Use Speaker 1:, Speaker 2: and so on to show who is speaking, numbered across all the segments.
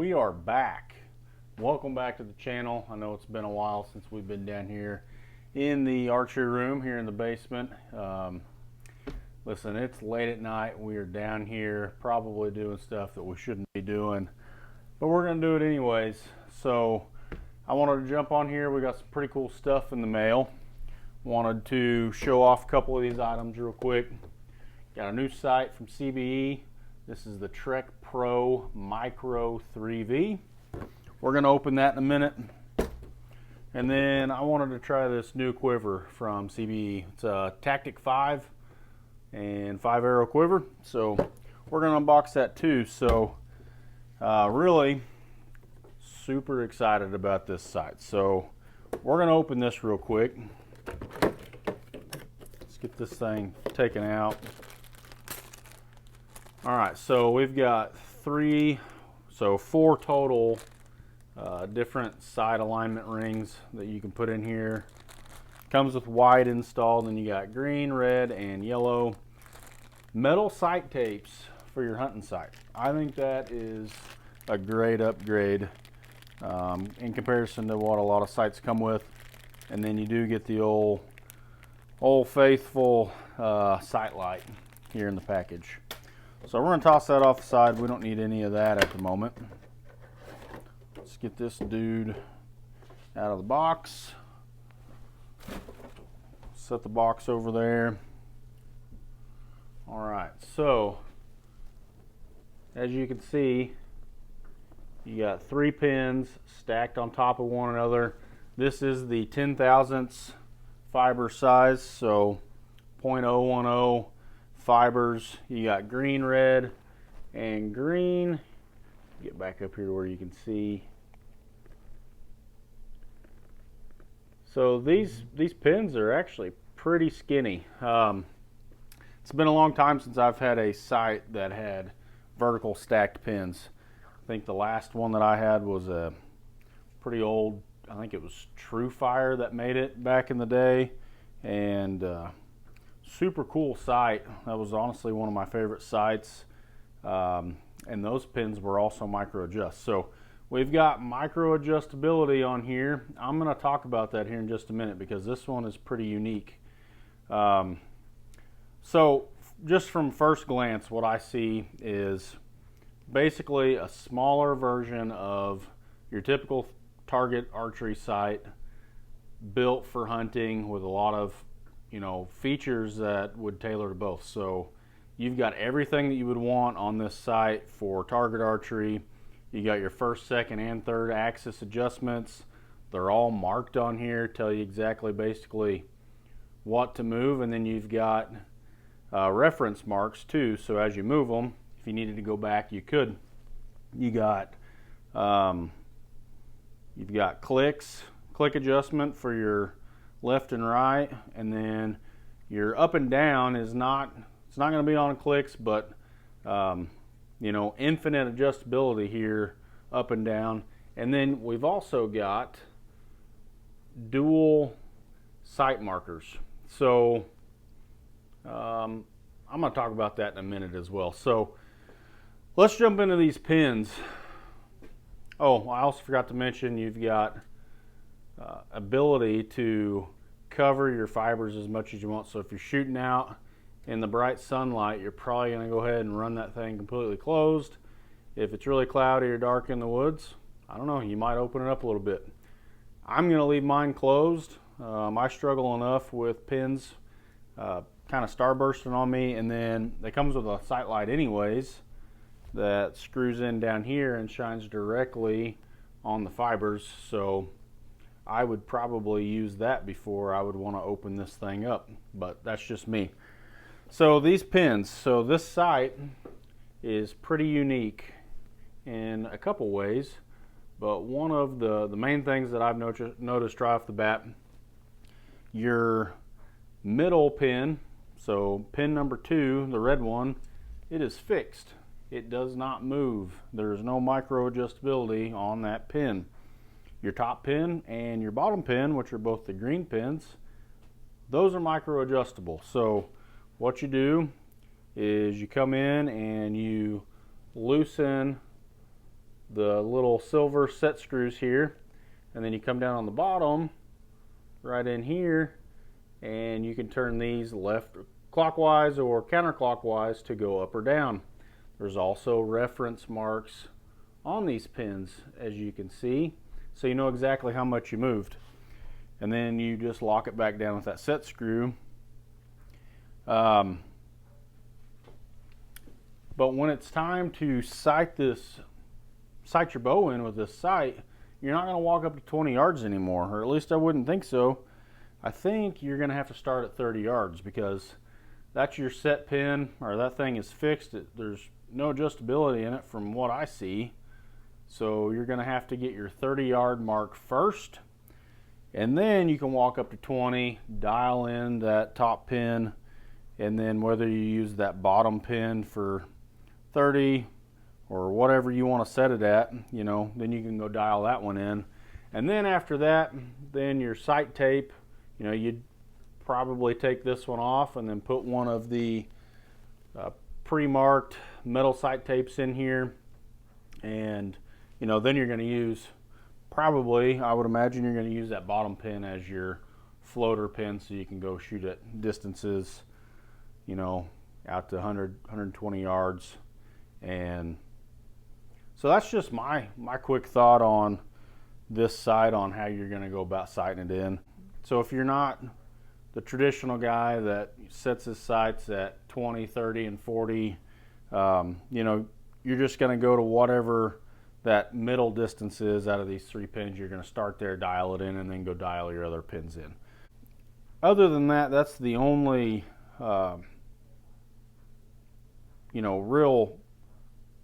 Speaker 1: we are back. Welcome back to the channel. I know it's been a while since we've been down here in the archery room here in the basement. Listen, it's late at night. We are down here probably doing stuff that we shouldn't be doing, but we're going to do it anyways. So I wanted to jump on here. We got some pretty cool stuff in the mail. Wanted to show off a couple of these items real quick. Got a new sight from CBE. This is the Trek Pro Micro 3V. We're going to open that in a minute. And then I wanted to try this new quiver from CBE. It's a Tactic 5 and 5 arrow quiver. So we're going to unbox that too. So really super excited about this sight. So we're going to open this real quick. Let's get this thing taken out. All right, so we've got four total different side alignment rings that you can put in here. Comes with white installed, and you got green, red, and yellow. Metal sight tapes for your hunting sight. I think that is a great upgrade in comparison to what a lot of sights come with. And then you do get the old faithful sight light here in the package. So we're going to toss that off the side. We don't need any of that at the moment. Let's get this dude out of the box. Set the box over there. All right, so as you can see, you got 3 pins stacked on top of one another. This is the 10 thousandths fiber size, so 0.010 fibers. You got green, red, and green. Get back up here where you can see. So these pins are actually pretty skinny. It's been a long time since I've had a sight that had vertical stacked pins. I think the last one that I had was a pretty old, I think it was True Fire that made it back in the day, and super cool sight. That was honestly one of my favorite sights, and those pins were also micro adjust. So we've got micro adjustability on here. I'm going to talk about that here in just a minute because this one is pretty unique. So just from first glance, what I see is basically a smaller version of your typical target archery sight built for hunting with a lot of features that would tailor to both. So you've got everything that you would want on this sight for target archery. You got your first, second, and third axis adjustments. They're all marked on here, tell you exactly basically what to move, and then you've got reference marks too, so as you move them, if you needed to go back, you could. You've got click adjustment for your left and right, and then your up and down is not going to be on clicks, but infinite adjustability here up and down. And then we've also got dual sight markers. So I'm going to talk about that in a minute as well. So let's jump into these pins. Oh, I also forgot to mention you've got ability to cover your fibers as much as you want. So if you're shooting out in the bright sunlight, you're probably going to go ahead and run that thing completely closed. If it's really cloudy or dark in the woods, I don't know, you might open it up a little bit. I'm going to leave mine closed. I struggle enough with pins kind of starbursting on me, and then it comes with a sight light anyways that screws in down here and shines directly on the fibers. So I would probably use that before I would want to open this thing up, but that's just me. So these pins, so this sight is pretty unique in a couple ways, but one of the main things that I've noticed right off the bat, your middle pin, so pin number 2, the red one, it is fixed. It does not move. There is no micro adjustability on that pin. Your top pin and your bottom pin, which are both the green pins, those are micro adjustable. So what you do is you come in and you loosen the little silver set screws here, and then you come down on the bottom right in here, and you can turn these left clockwise or counterclockwise to go up or down. There's also reference marks on these pins, as you can see, so you know exactly how much you moved. And then you just lock it back down with that set screw. But when it's time to sight your bow in with this sight, you're not going to walk up to 20 yards anymore, or at least I wouldn't think so. I think you're going to have to start at 30 yards because that's your set pin, or that thing is fixed. There's no adjustability in it from what I see. So you're going to have to get your 30-yard mark first, and then you can walk up to 20, dial in that top pin, and then whether you use that bottom pin for 30 or whatever you want to set it at, you know, then you can go dial that one in. And then after that, then your sight tape, you know, you'd probably take this one off and then put one of the pre-marked metal sight tapes in here, and you know, then you're going to use, probably, I would imagine you're going to use that bottom pin as your floater pin, so you can go shoot at distances, you know, out to 100, 120 yards. And so that's just my quick thought on this sight, on how you're going to go about sighting it in. So if you're not the traditional guy that sets his sights at 20, 30, and 40, you know, you're just going to go to whatever that middle distance is out of these 3 pins. You're going to start there, dial it in, and then go dial your other pins in. Other than that, that's the only, you know, real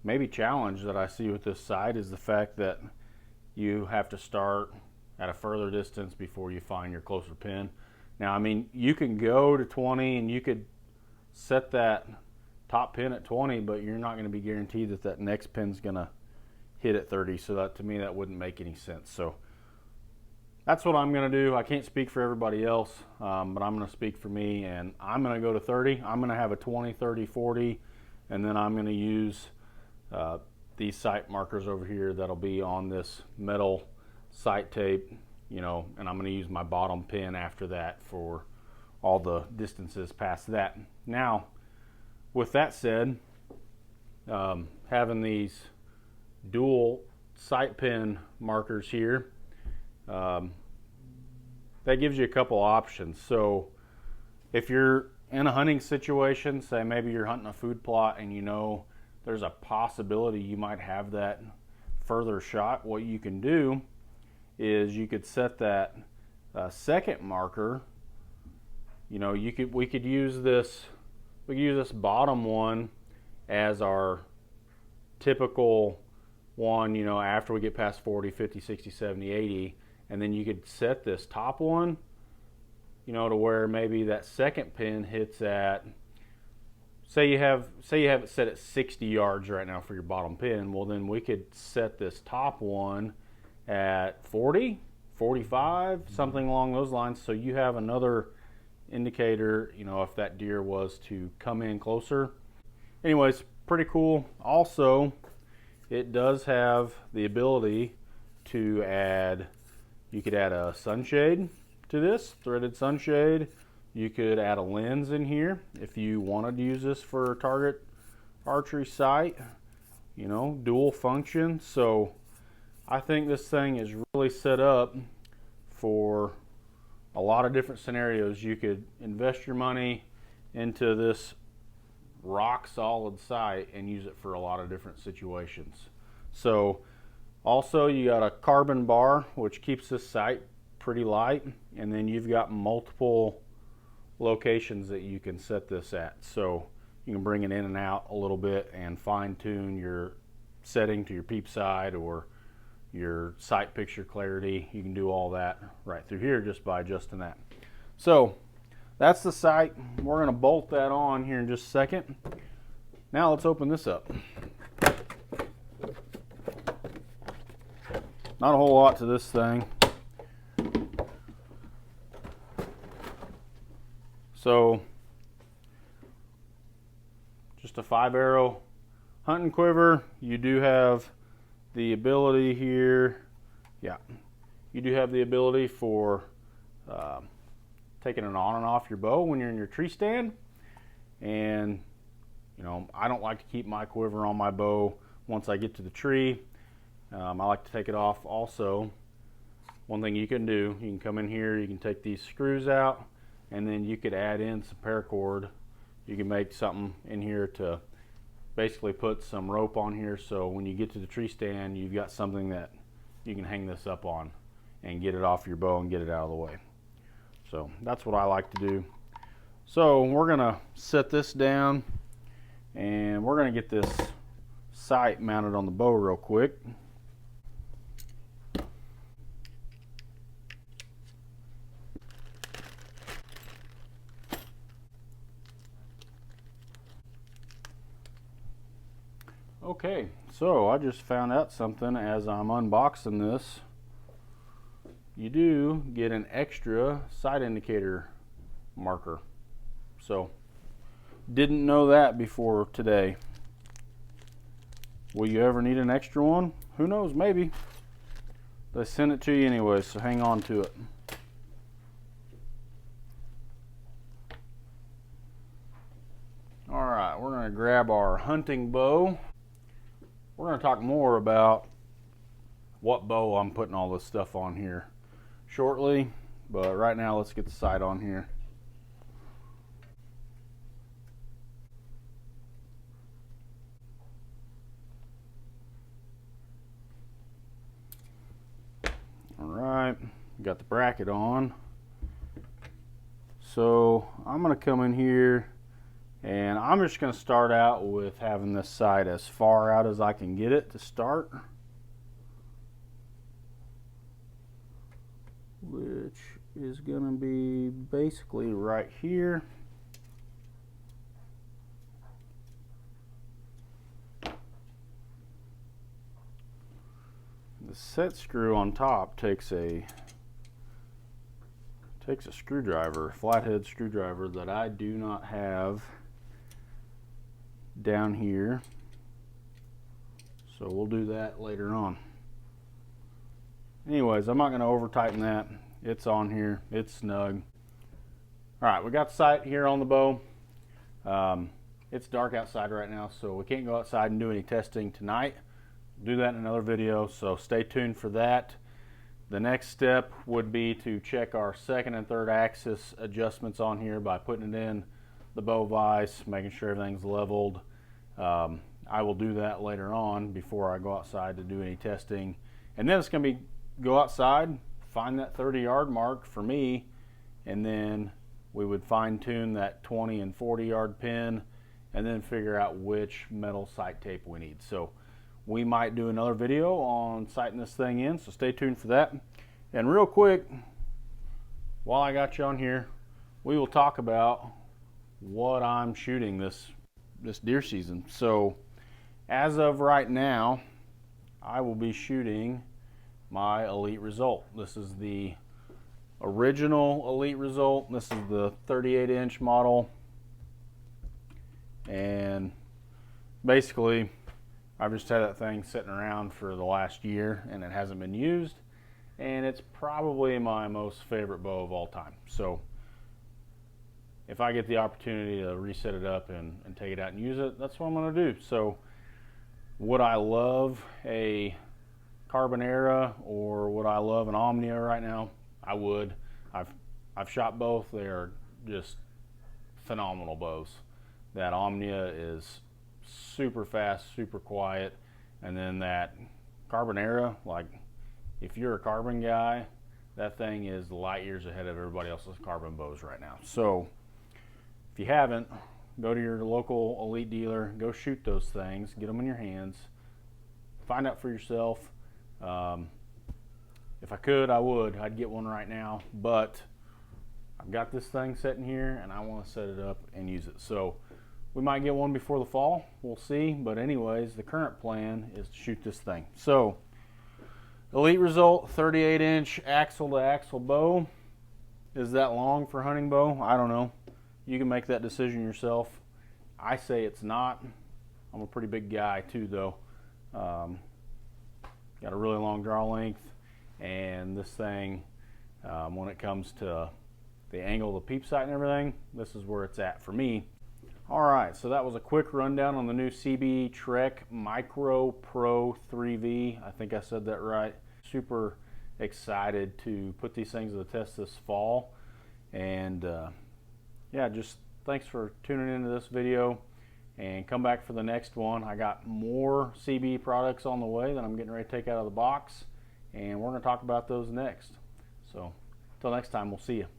Speaker 1: maybe challenge that I see with this sight, is the fact that you have to start at a further distance before you find your closer pin. Now, I mean, you can go to 20 and you could set that top pin at 20, but you're not going to be guaranteed that that next pin's going to hit at 30. So that, to me, that wouldn't make any sense. So that's what I'm going to do. I can't speak for everybody else, but I'm going to speak for me, and I'm going to go to 30. I'm going to have a 20, 30, 40, and then I'm going to use these sight markers over here that'll be on this metal sight tape, you know, and I'm going to use my bottom pin after that for all the distances past that. Now, with that said, having these dual sight pin markers here, that gives you a couple options. So if you're in a hunting situation, say maybe you're hunting a food plot and you know there's a possibility you might have that further shot, what you can do is you could set that second marker. You know, we could use this bottom one as our typical one, you know, after we get past 40, 50, 60, 70, 80, and then you could set this top one, you know, to where maybe that second pin hits at, say you have it set at 60 yards right now for your bottom pin. Well, then we could set this top one at 40, 45, something along those lines, so you have another indicator, you know, if that deer was to come in closer. Anyways, pretty cool. Also, it does have the ability to add, you could add a sunshade to this, threaded sunshade. You could add a lens in here if you wanted to use this for a target archery sight, you know, dual function. So I think this thing is really set up for a lot of different scenarios. You could invest your money into this rock solid sight and use it for a lot of different situations. So also, you got a carbon bar, which keeps this sight pretty light, and then you've got multiple locations that you can set this at. So you can bring it in and out a little bit and fine tune your setting to your peep sight or your sight picture clarity. You can do all that right through here just by adjusting that. So that's the sight. We're going to bolt that on here in just a second. Now let's open this up. Not a whole lot to this thing. So just a 5-arrow hunting quiver. You do have the ability here, yeah, you do have the ability for taking it on and off your bow when you're in your tree stand. And you know, I don't like to keep my quiver on my bow once I get to the tree. I like to take it off also. One thing you can do, you can come in here, you can take these screws out, and then you could add in some paracord. You can make something in here to basically put some rope on here, so when you get to the tree stand, you've got something that you can hang this up on and get it off your bow and get it out of the way. So that's what I like to do. So we're gonna set this down and we're gonna get this sight mounted on the bow real quick. Okay, so I just found out something as I'm unboxing this. You do get an extra sight indicator marker. So, didn't know that before today. Will you ever need an extra one? Who knows, maybe. They sent it to you anyway, so hang on to it. Alright, we're going to grab our hunting bow. We're going to talk more about what bow I'm putting all this stuff on here shortly, but right now let's get the sight on here. Alright, got the bracket on. So I'm going to come in here and I'm just going to start out with having this sight as far out as I can get it to start, which is going to be basically right here. The set screw on top takes a screwdriver, flathead screwdriver that I do not have down here, so we'll do that later on. Anyways, I'm not going to over tighten that. It's on here, it's snug. Alright, we got the sight here on the bow. It's dark outside right now, so we can't go outside and do any testing tonight. We'll do that in another video, so stay tuned for that. The next step would be to check our second and third axis adjustments on here by putting it in the bow vise, making sure everything's leveled. I will do that later on before I go outside to do any testing. And then it's going to be go outside, find that 30-yard mark for me, and then we would fine-tune that 20 and 40-yard pin and then figure out which metal sight tape we need. So we might do another video on sighting this thing in, so stay tuned for that. And real quick, while I got you on here, we will talk about what I'm shooting this deer season. So as of right now, I will be shooting my Elite Result. This is the original Elite Result. This is the 38-inch model, and basically I've just had that thing sitting around for the last year and it hasn't been used, and it's probably my most favorite bow of all time. So if I get the opportunity to reset it up and take it out and use it, that's what I'm going to do. So would I love a Carbonera or would I love an Omnia right now? I would. I've shot both. They are just phenomenal bows. That Omnia is super fast, super quiet, and then that Carbonera, like if you're a carbon guy, that thing is light years ahead of everybody else's carbon bows right now. So if you haven't, go to your local Elite dealer, go shoot those things, get them in your hands, find out for yourself. If I could, I would. I'd get one right now, but I've got this thing sitting here and I want to set it up and use it. So we might get one before the fall, we'll see. But anyways, the current plan is to shoot this thing. So Elite Result 38-inch axle to axle bow. Is that long for hunting bow? I don't know. You can make that decision yourself. I say it's not. I'm a pretty big guy too, though. got a really long draw length, and this thing, when it comes to the angle of the peep sight and everything, this is where it's at for me. All right, so that was a quick rundown on the new CBE Trek Micro Pro 3V. I think I said that right. Super excited to put these things to the test this fall. And yeah, just thanks for tuning into this video, and come back for the next one. I got more CBE products on the way that I'm getting ready to take out of the box, and we're going to talk about those next. So until next time, we'll see you.